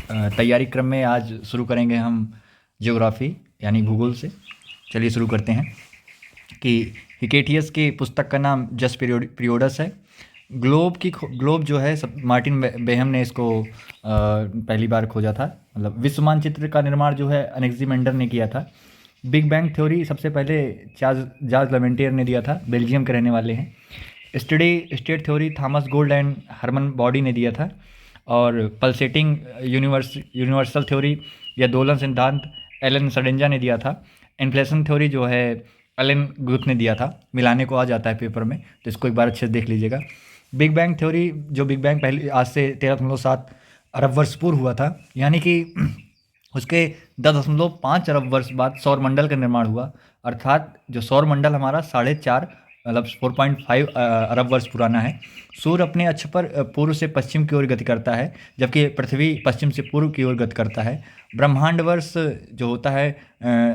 तैयारी क्रम में आज शुरू करेंगे हम ज्योग्राफी यानी भूगोल से। चलिए शुरू करते हैं कि हिकेटियस की पुस्तक का नाम जस्ट पीरियोडस है। ग्लोब जो है सब मार्टिन बेहम ने इसको पहली बार खोजा था। मतलब विश्व मानचित्र का निर्माण जो है अनेक्सिमेंडर ने किया था। बिग बैंग थ्योरी सबसे पहले जार्ज लेवेंटियर ने दिया था, बेल्जियम के रहने वाले हैं। Steady state theory Thomas Gold and Hermann Bondi ने दिया था। और पल्सेटिंग यूनिवर्सल थ्योरी या दोलन सिद्धांत एलन सडेंजा ने दिया था। इन्फ्लेशन थ्योरी जो है एलन गुथ ने दिया था। मिलाने को आ जाता है पेपर में, तो इसको एक बार अच्छे से देख लीजिएगा। बिग बैंग थ्योरी, जो बिग बैंग पहले आज से 13.7 अरब वर्ष पूर्व हुआ था, यानी कि उसके 10.5 अरब वर्ष बाद सौरमंडल का निर्माण हुआ। अर्थात जो सौरमंडल हमारा 4.5 मतलब 4.5 अरब वर्ष पुराना है। सूर्य अपने अक्ष पर पूर्व से पश्चिम की ओर गति करता है, जबकि पृथ्वी पश्चिम से पूर्व की ओर गति करता है। ब्रह्मांड वर्ष जो होता है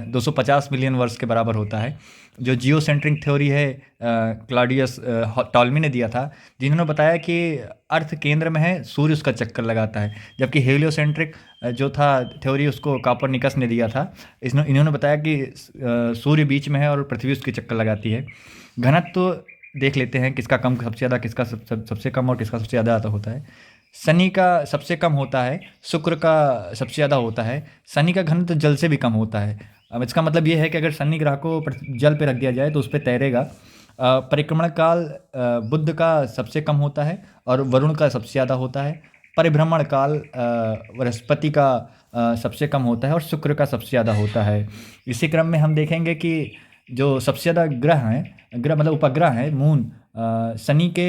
250 मिलियन वर्ष के बराबर होता है। जो जियोसेंट्रिक थ्योरी है क्लॉडियस टॉल्मी ने दिया था, जिन्होंने बताया कि अर्थ केंद्र में है, सूर्य उसका चक्कर लगाता है। जबकि हेलियोसेंट्रिक जो था थ्योरी, उसको कॉपरनिकस ने दिया था। इन्होंने बताया कि सूर्य बीच में है और पृथ्वी उसके चक्कर लगाती है। घनत्व तो देख लेते हैं, किसका कम सबसे ज़्यादा, किसका सबसे कम और किसका सबसे ज़्यादा आता होता है। शनि का सबसे कम होता है, शुक्र का सबसे ज़्यादा होता है। शनि का घनत्व जल से भी कम होता है। अब इसका मतलब ये है कि अगर शनि ग्रह को जल पे रख दिया जाए तो उस पर तैरेगा। परिक्रमण काल बुध का सबसे कम होता है और वरुण का सबसे ज़्यादा होता है। परिभ्रमण काल बृहस्पति का सबसे कम होता है और शुक्र का सबसे ज़्यादा होता है। इसी क्रम में हम देखेंगे कि जो सबसे ज़्यादा ग्रह मतलब उपग्रह हैं, मून शनि के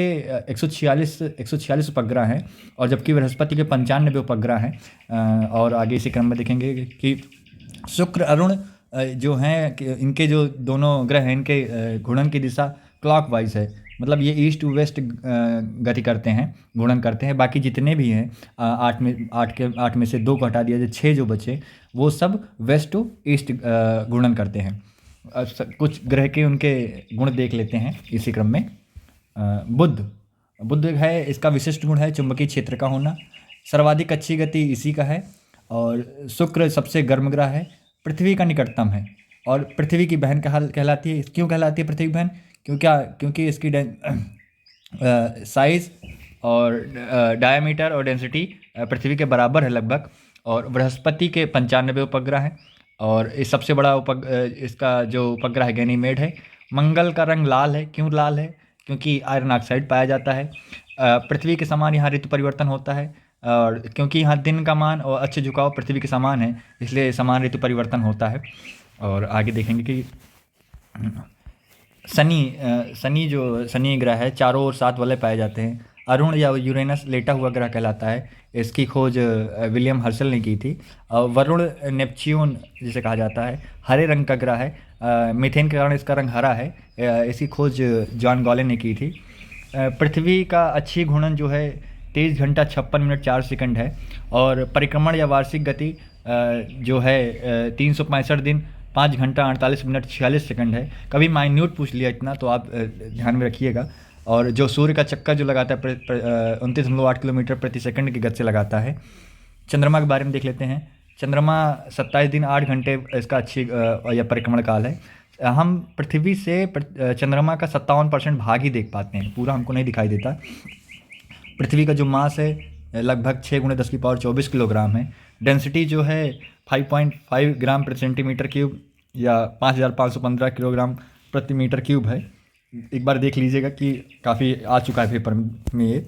146 उपग्रह हैं, और जबकि बृहस्पति के 95 उपग्रह हैं। और आगे इसी क्रम में देखेंगे कि शुक्र अरुण जो हैं इनके जो दोनों ग्रह हैं, इनके घूर्णन की दिशा क्लॉकवाइज है। मतलब ये ईस्ट टू वेस्ट गति करते हैं, घूर्णन करते हैं। बाकी जितने भी हैं 8 में से 2 को हटा दिया जाए, 6 जो बचे वो सब वेस्ट टू ईस्ट घूर्णन करते हैं। कुछ ग्रह के उनके गुण देख लेते हैं इसी क्रम में। बुध है, इसका विशिष्ट गुण है चुंबकीय क्षेत्र का होना। सर्वाधिक अच्छी गति इसी का है। और शुक्र सबसे गर्म ग्रह है, पृथ्वी का निकटतम है और पृथ्वी की बहन कहलाती है। क्यों कहलाती है पृथ्वी की बहन? क्योंकि इसकी साइज और डायमीटर और डेंसिटी पृथ्वी के बराबर है लगभग। और बृहस्पति के 95 उपग्रह हैं और इस सबसे बड़ा इसका जो उपग्रह है गैनीमेड है। मंगल का रंग लाल है। क्यों लाल है? क्योंकि आयरन ऑक्साइड पाया जाता है। पृथ्वी के समान यहाँ ऋतु परिवर्तन होता है, और क्योंकि यहाँ दिन का मान और अच्छे झुकाव पृथ्वी के समान है, इसलिए समान ऋतु परिवर्तन होता है। और आगे देखेंगे कि शनि ग्रह है, चारों ओर 7 वलय पाए जाते हैं। अरुण या यूरेनस लेटा हुआ ग्रह कहलाता है। इसकी खोज विलियम हर्शल ने की थी। वरुण नेपच्यून जिसे कहा जाता है, हरे रंग का ग्रह है। मीथेन के कारण इसका रंग हरा है। इसकी खोज जॉन गॉलेन ने की थी। पृथ्वी का अच्छी घूर्णन जो है 23 घंटा 56 मिनट 4 सेकंड है। और परिक्रमण या वार्षिक गति जो है 365 दिन 5 घंटा 48 मिनट 46 सेकंड है। कभी माइन्यूट पूछ लिया इतना, तो आप ध्यान में रखिएगा। और जो सूर्य का चक्कर जो लगाता है 29.8 किलोमीटर प्रति सेकंड की गति से लगाता है। चंद्रमा के बारे में देख लेते हैं। चंद्रमा 27 दिन 8 घंटे इसका अच्छी या परिक्रमण काल है। हम पृथ्वी से चंद्रमा का 57% भाग ही देख पाते हैं, पूरा हमको नहीं दिखाई देता। पृथ्वी का जो मास है लगभग 6 × 10⁻24 किलोग्राम है। डेंसिटी जो है 5.5 ग्राम प्रति सेंटीमीटर क्यूब या 5515 किलोग्राम प्रति मीटर क्यूब है। एक बार देख लीजिएगा कि काफ़ी आ चुका है पेपर में ये।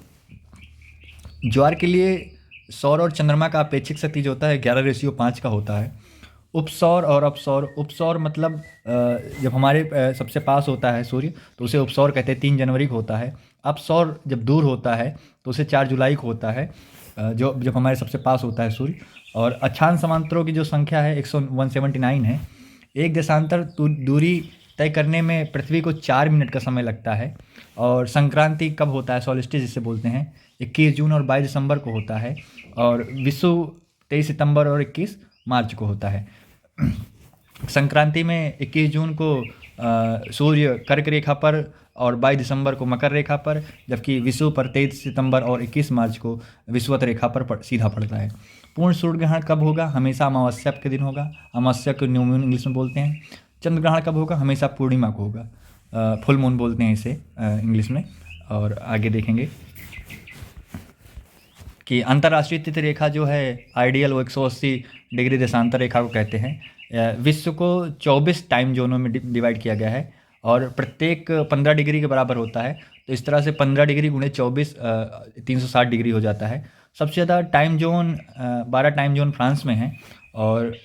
ज्वार के लिए सौर और चंद्रमा का अपेक्षिक शक्ति जो होता है 11:5 का होता है। उपसौर और अपसौर। उपसौर मतलब जब हमारे सबसे पास होता है सूर्य तो उसे उपसौर कहते हैं, 3 जनवरी को होता है। अपसौर जब दूर होता है तो उसे 4 जुलाई को होता है, जब हमारे सबसे पास होता है सूर्य। और अक्षांश समांतरों की जो संख्या है 179 है। एक देशांतर दूरी तय करने में पृथ्वी को 4 मिनट का समय लगता है। और संक्रांति कब होता है? सॉल्स्टिस जिसे बोलते हैं, 21 जून और 22 दिसंबर को होता है। और विषुव 23 सितंबर और 21 मार्च को होता है। संक्रांति में 21 जून को सूर्य कर्क रेखा पर और 22 दिसंबर को मकर रेखा पर, जबकि विषुव पर 23 सितंबर और 21 मार्च को विषुवत रेखा पर सीधा पड़ता है। पूर्ण सूर्य ग्रहण कब होगा? हमेशा अमावस्या के दिन होगा। अमावस्या को न्यू मून इंग्लिश में बोलते हैं। चंद्र ग्रहण कब होगा? हमेशा पूर्णिमा को होगा। फुल मून बोलते हैं इसे इंग्लिश में। और आगे देखेंगे कि अंतर्राष्ट्रीय तिथि रेखा जो है आइडियल, वो 180 डिग्री देशांतर रेखा को कहते हैं। विश्व को 24 टाइम जोनों में डिवाइड किया गया है और प्रत्येक 15 डिग्री के बराबर होता है। तो इस तरह से 15 डिग्री गुणे 24 360 डिग्री हो जाता है। सबसे ज़्यादा time zone 12 time zone France में है। और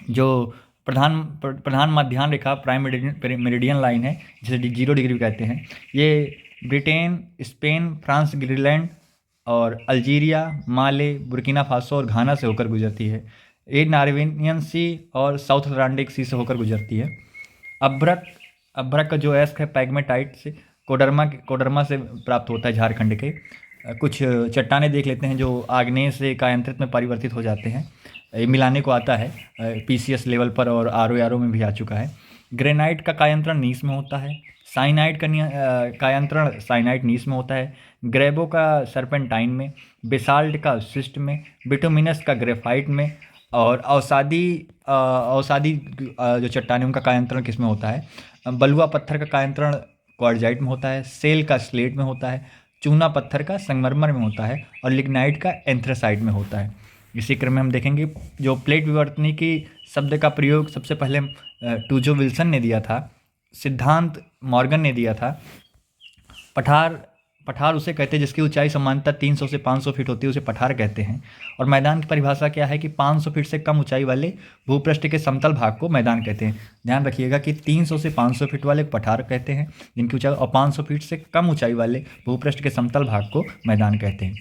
जो प्रधान मध्याह्न रेखा प्राइम मेरिडियन लाइन है, जिसे 0 डिग्री भी कहते हैं, ये ब्रिटेन, स्पेन, फ्रांस, ग्रीनलैंड और अल्जीरिया, माले, बुर्किना फासो और घाना से होकर गुजरती है। ये नार्वेनियन सी और साउथ अटलांटिक सी से होकर गुजरती है। अभ्रक का जो एस्क है पैग्मेटाइट से कोडरमा से प्राप्त होता है, झारखंड के। कुछ चट्टानें देख लेते हैं जो आग्नेय से कायांतरित में परिवर्तित हो जाते हैं। ये मिलाने को आता है PCS लेवल पर और RO में भी आ चुका है। ग्रेनाइट का कायांतरण नीस में होता है। साइनाइड का कायांतरण साइनाइड नीस में होता है। ग्रेबो का सर्पेंटाइन में, बेसाल्ट का शिस्ट में, बिटुमिनस का ग्रेफाइट में, और अवसादी जो चट्टानें उनका कायांतरण किस में होता है? बलुआ पत्थर का कायांतरण क्वार्जाइट में होता है। सेल का स्लेट में होता है। चूना पत्थर का संगमरमर में होता है और लिग्नाइट का एंथ्रासाइट में होता है। इसी क्रम में हम देखेंगे जो प्लेट विवर्तनिकी शब्द का प्रयोग सबसे पहले टूजो विल्सन ने दिया था, सिद्धांत मॉर्गन ने दिया था। पठार उसे कहते हैं जिसकी ऊंचाई सामान्यतः 300 से 500 फीट होती है, उसे पठार कहते हैं। और मैदान की परिभाषा क्या है कि 500 फीट से कम ऊंचाई वाले भूपृष्ठ के समतल भाग को मैदान कहते हैं। ध्यान रखिएगा कि 300 से 500 फीट वाले पठार कहते हैं जिनकी ऊंचाई, और 500 फीट से कम ऊंचाई वाले भूपृष्ठ के समतल भाग को मैदान कहते हैं।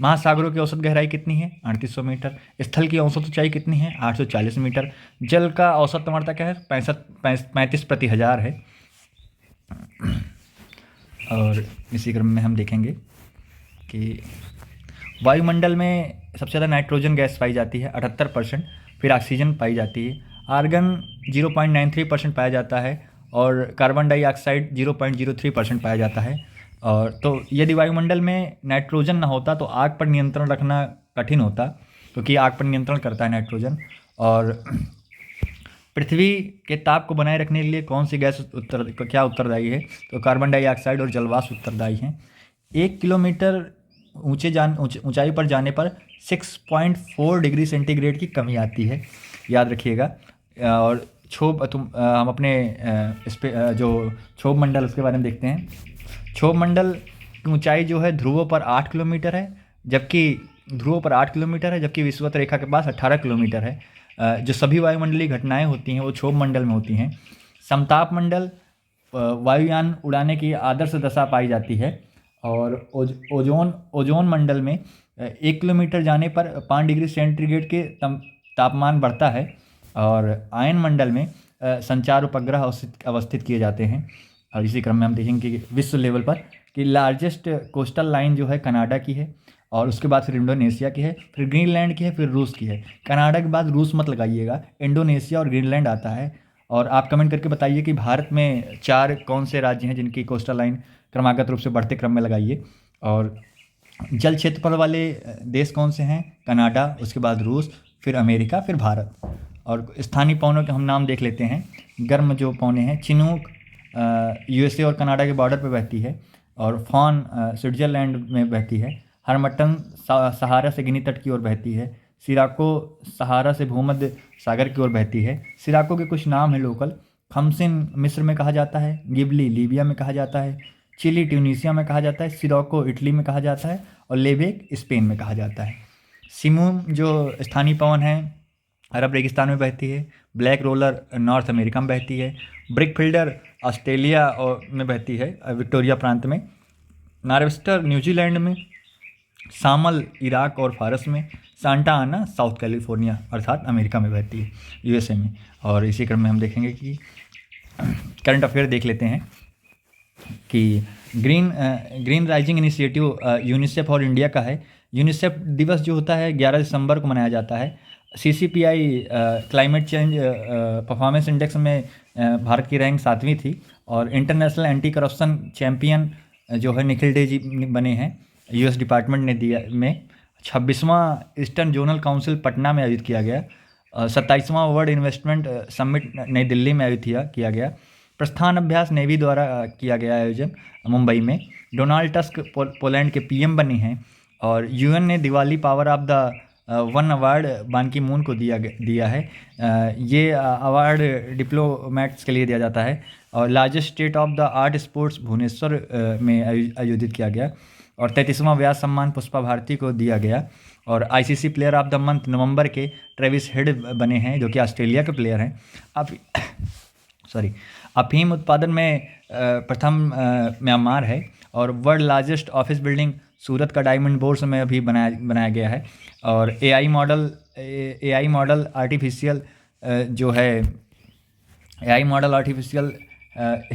महासागरों की औसत गहराई कितनी है? 3800 मीटर। स्थल की औसत ऊंचाई कितनी है? 840 मीटर। जल का औसत अम्लता क्या है? 35 प्रति हजार है। और इसी क्रम में हम देखेंगे कि वायुमंडल में सबसे ज़्यादा नाइट्रोजन गैस पाई जाती है 78%, फिर ऑक्सीजन पाई जाती है, आर्गन 0.93% पाया जाता है और कार्बन डाइऑक्साइड 0.03% पाया जाता है। और तो यदि वायुमंडल में नाइट्रोजन ना होता तो आग पर नियंत्रण रखना कठिन होता, क्योंकि आग पर नियंत्रण करता है नाइट्रोजन। और पृथ्वी के ताप को बनाए रखने के लिए कौन सी गैस उत्तरदायी है? तो कार्बन डाइऑक्साइड और जलवाष्प उत्तरदायी हैं। 1 किलोमीटर ऊंचाई पर जाने पर 6.4 डिग्री सेंटीग्रेड की कमी आती है, याद रखिएगा। और हम अपने इस पे जो क्षोभ मंडल उसके बारे में देखते हैं। क्षोभ मंडल की ऊंचाई जो है ध्रुवों पर 8 किलोमीटर है, जबकि विषुवत रेखा के पास 18 किलोमीटर है। जो सभी वायुमंडलीय घटनाएं होती हैं वो क्षोभ मंडल में होती हैं। समताप मंडल वायुयान उड़ाने की आदर्श दशा पाई जाती है। और ओजोन मंडल में 1 किलोमीटर जाने पर 5 डिग्री सेंटीग्रेड के तापमान बढ़ता है। और आयन मंडल में संचार उपग्रह अवस्थित किए जाते हैं। और इसी क्रम में हम देखेंगे कि विश्व लेवल पर कि लार्जेस्ट कोस्टल लाइन जो है कनाडा की है, और उसके बाद फिर इंडोनेशिया की है, फिर ग्रीनलैंड की है, फिर रूस की है। कनाडा के बाद रूस मत लगाइएगा, इंडोनेशिया और ग्रीनलैंड आता है। और आप कमेंट करके बताइए कि भारत में 4 कौन से राज्य हैं जिनकी कोस्टल लाइन क्रमागत रूप से बढ़ते क्रम में लगाइए। और जल क्षेत्रफल वाले देश कौन से हैं? कनाडा, उसके बाद रूस, फिर अमेरिका, फिर भारत। और स्थानीय पवनों के हम नाम देख लेते हैं। गर्म जो पवनें हैं, चिनूक USA और कनाडा के बॉर्डर पर बहती है, और फॉन स्विट्जरलैंड में बहती है। हरमट्टन सहारा से गिनी तट की ओर बहती है। सिराको सहारा से भूमध्य सागर की ओर बहती है। सिराको के कुछ नाम हैं लोकल। खमसिन मिस्र में कहा जाता है, गिबली लीबिया में कहा जाता है, चिली ट्यूनीसिया में कहा जाता है, सिराको इटली में कहा जाता है, और लेबेक स्पेन में कहा जाता है। सिमूम जो स्थानीय पवन है अरब रेगिस्तान में बहती है। ब्लैक रोलर नॉर्थ अमेरिका में बहती है। ब्रिकफिल्डर ऑस्ट्रेलिया और में बहती है, विक्टोरिया प्रांत में। नार्वेस्टर न्यूजीलैंड में। सामल इराक और फारस में। सांता आना साउथ कैलिफोर्निया अर्थात अमेरिका में बहती है, USA में। और इसी क्रम में हम देखेंगे कि करंट अफेयर देख लेते हैं कि ग्रीन राइजिंग इनिशिएटिव यूनिसेफ और इंडिया का है। यूनिसेफ दिवस जो होता है 11 दिसंबर को मनाया जाता है। CCPI climate change performance index में भारत की रैंक 7वीं थी, और इंटरनेशनल एंटी करप्शन चैम्पियन जो है निखिल डे जी बने हैं। यूएस डिपार्टमेंट ने दिया में 26वां ईस्टर्न जोनल काउंसिल पटना में आयोजित किया गया। 27वां वर्ल्ड इन्वेस्टमेंट समिट नई दिल्ली में आयोजित किया गया। प्रस्थान अभ्यास नेवी द्वारा किया गया आयोजन मुंबई में। डोनाल्ड टस्क पोलैंड के पीएम बने हैं। और यूएन ने Diwali power of the one award बान की मून को दिया है। ये अवार्ड डिप्लोमेट्स के लिए दिया जाता है। और largest state of the art sports Bhubaneswar में आयोजित किया गया। और 33वां व्यास सम्मान पुष्पा भारती को दिया गया। और ICC player of the month नवंबर के ट्रेविस हेड बने हैं, जो कि ऑस्ट्रेलिया के प्लेयर हैं। अब अफीम उत्पादन में प्रथम म्यांमार है। और वर्ल्ड लार्जेस्ट ऑफिस बिल्डिंग सूरत का डायमंड बोर्स में अभी बनाया गया है। और एआई मॉडल आर्टिफिशियल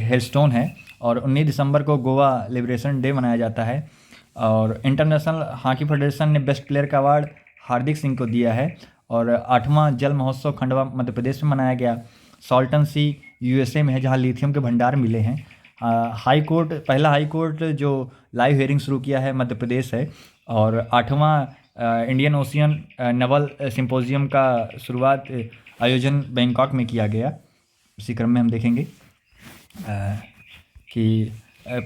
हेलस्टोन है। और 19 दिसंबर को गोवा लिबरेशन डे मनाया जाता है। और इंटरनेशनल हॉकी फेडरेशन ने बेस्ट प्लेयर का अवार्ड हार्दिक सिंह को दिया है। और 8वां जल महोत्सव खंडवा मध्य प्रदेश में मनाया गया। सॉल्टन सी यूएसए में है, जहां लिथियम के भंडार मिले हैं। पहला हाई कोर्ट जो लाइव हियरिंग शुरू किया है मध्य प्रदेश है। और 8वां इंडियन ओशियन नवल सिंपोजियम का शुरुआत आयोजन बैंकॉक में किया गया। इसी क्रम में हम देखेंगे कि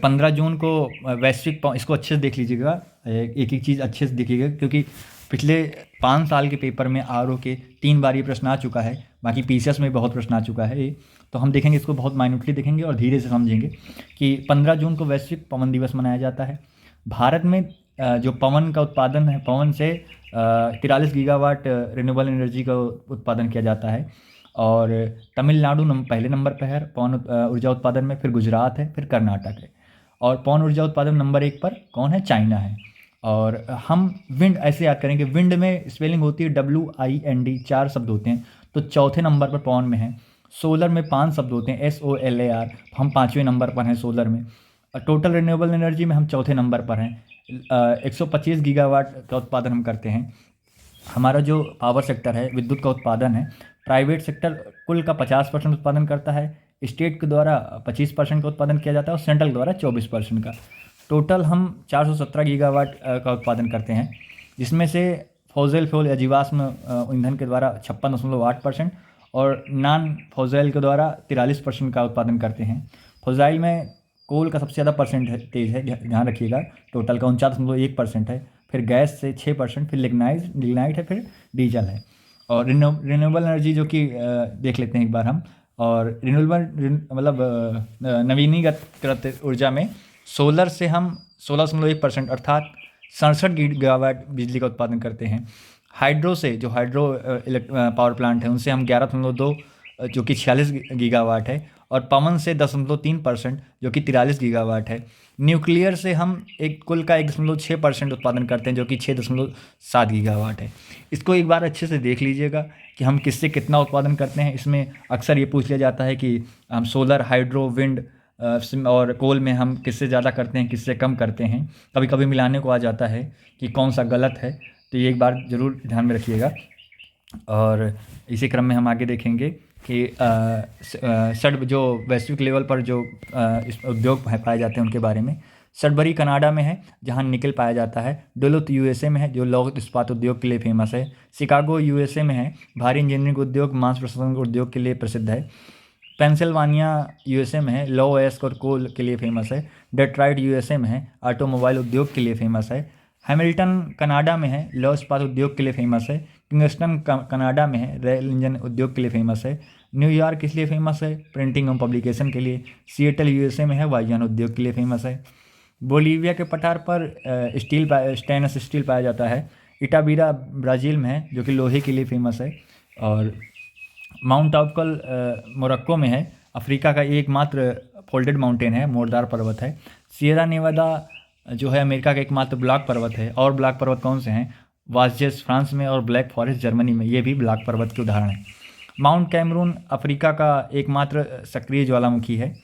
15 जून को वैश्विक, इसको अच्छे से देख लीजिएगा, एक एक चीज़ अच्छे से देखिएगा, क्योंकि पिछले 5 साल के पेपर में आरओ के 3 बार ये प्रश्न आ चुका है। बाकी पीसीएस में बहुत प्रश्न आ चुका है ये, तो हम देखेंगे इसको, बहुत माइन्यूटली देखेंगे और धीरे से समझेंगे कि 15 जून को वैश्विक पवन दिवस मनाया जाता है। भारत में जो पवन का उत्पादन है, पवन से 43 गीगावाट रिन्यूएबल एनर्जी का उत्पादन किया जाता है। और तमिलनाडु पहले नंबर पर है पवन ऊर्जा उत्पादन में, फिर गुजरात है, फिर कर्नाटक है। और पवन ऊर्जा उत्पादन नंबर 1 पर कौन है? चाइना है। और हम विंड ऐसे याद करेंगे, विंड में स्पेलिंग होती है WIND, 4 शब्द होते हैं, तो चौथे नंबर पर पवन में है। सोलर में 5 शब्द होते हैं, SOLAR, हम 5वें नंबर पर हैं सोलर में। टोटल रिन्यूएबल एनर्जी में हम चौथे नंबर पर हैं। 125 गीगावाट का उत्पादन हम करते हैं। हमारा जो पावर सेक्टर है, विद्युत का उत्पादन है, प्राइवेट सेक्टर कुल का 50% उत्पादन करता है, स्टेट के द्वारा 25% का उत्पादन किया जाता है और सेंट्रल द्वारा 24% का। टोटल हम 417 गीगावाट का उत्पादन करते हैं, जिसमें से फॉसिल फ्यूल या जीवाश्म ईंधन के द्वारा 56.8% और नॉन फॉसिल के द्वारा 43% का उत्पादन करते हैं। फॉसिल में कोल का सबसे ज़्यादा परसेंटेज है, ध्यान रखिएगा, टोटल का 49.1% है। फिर गैस से 6%, फिर लिग्नाइट है, फिर डीजल है। और रिन्यूएबल एनर्जी जो कि देख लेते हैं एक बार हम। और नवीनीकृत ऊर्जा में सोलर से हम 16.1% अर्थात 67 गीगावाट बिजली का उत्पादन करते हैं। हाइड्रो से, जो हाइड्रो पावर प्लांट है, उनसे हम 11.2 जो कि 46 गीगावाट है। और पवन से 10.3% जो कि 43 गीगावाट है। न्यूक्लियर से हम कुल का 1.6% उत्पादन करते हैं, जो कि 6.7 गीगावाट है। इसको एक बार अच्छे से देख लीजिएगा कि हम किससे कितना उत्पादन करते हैं। इसमें अक्सर ये पूछ लिया जाता है कि हम सोलर, हाइड्रो, विंड और कोल में हम किससे ज़्यादा करते हैं, किससे कम करते हैं। कभी कभी मिलाने को आ जाता है कि कौन सा गलत है, तो ये एक बार ज़रूर ध्यान में रखिएगा। और इसी क्रम में हम आगे देखेंगे कि जो वैश्विक लेवल पर जो उद्योग पाए जाते हैं उनके बारे में। सडबरी कनाडा में है, जहां निकल पाया जाता है। डुलुथ यूएसए में है, जो लौह इस्पात उद्योग के लिए फेमस है। शिकागो यूएसए में है, भारी इंजीनियरिंग उद्योग, मांस प्रसंस्करण उद्योग के लिए प्रसिद्ध है। पेंसिल्वानिया यूएसए में है, लौ अयस्क और कोल के लिए फेमस है। डेट्रॉइट यूएसए में है, ऑटोमोबाइल उद्योग के लिए फेमस है। हैमिल्टन कनाडा में है, लौह इस्पात उद्योग के लिए फेमस है। किंगस्टन कनाडा में है, रेल इंजन उद्योग के लिए फेमस है। न्यूयॉर्क किस लिए फेमस है? प्रिंटिंग एवं पब्लिकेशन के लिए। सिएटल यूएसए में है, वायुयान उद्योग के लिए फेमस है। बोलीविया के पठार पर स्टेनलेस स्टील पाया जाता है। इटाबीरा ब्राज़ील में है, जो कि लोहे के लिए फेमस है। और माउंट आउकल मोरक्को में है, अफ्रीका का एकमात्र फोल्डेड माउंटेन है, मोरदार पर्वत है। सियरा नेवादा जो है अमेरिका का एकमात्र ब्लॉक पर्वत है। और ब्लॉक पर्वत कौन से हैं? वासजेस फ्रांस में और ब्लैक फॉरेस्ट जर्मनी में, ये भी ब्लॉक पर्वत के उदाहरण हैं। माउंट कैमरून अफ्रीका का एकमात्र सक्रिय ज्वालामुखी है।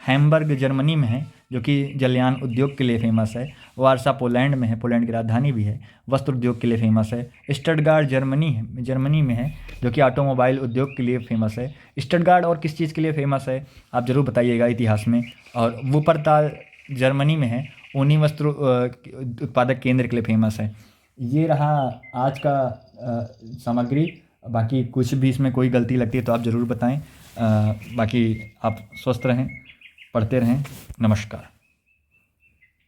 हैम्बर्ग जर्मनी में है, जो कि जलयान उद्योग के लिए फेमस है। वारसा पोलैंड में है, पोलैंड की राजधानी भी है, वस्त्र उद्योग के लिए फेमस है। स्टटगार्ट जर्मनी में है, जो कि ऑटोमोबाइल उद्योग के लिए फेमस है। स्टटगार्ड और किस चीज़ के लिए फेमस है आप ज़रूर बताइएगा इतिहास में। और वुपरताल जर्मनी में है, ऊनी वस्त्र उत्पादक केंद्र के लिए फेमस है। ये रहा आज का सामग्री। बाकी कुछ भी इसमें कोई गलती लगती है तो आप ज़रूर बताएं। बाकी आप स्वस्थ रहें, पढ़ते रहें। नमस्कार।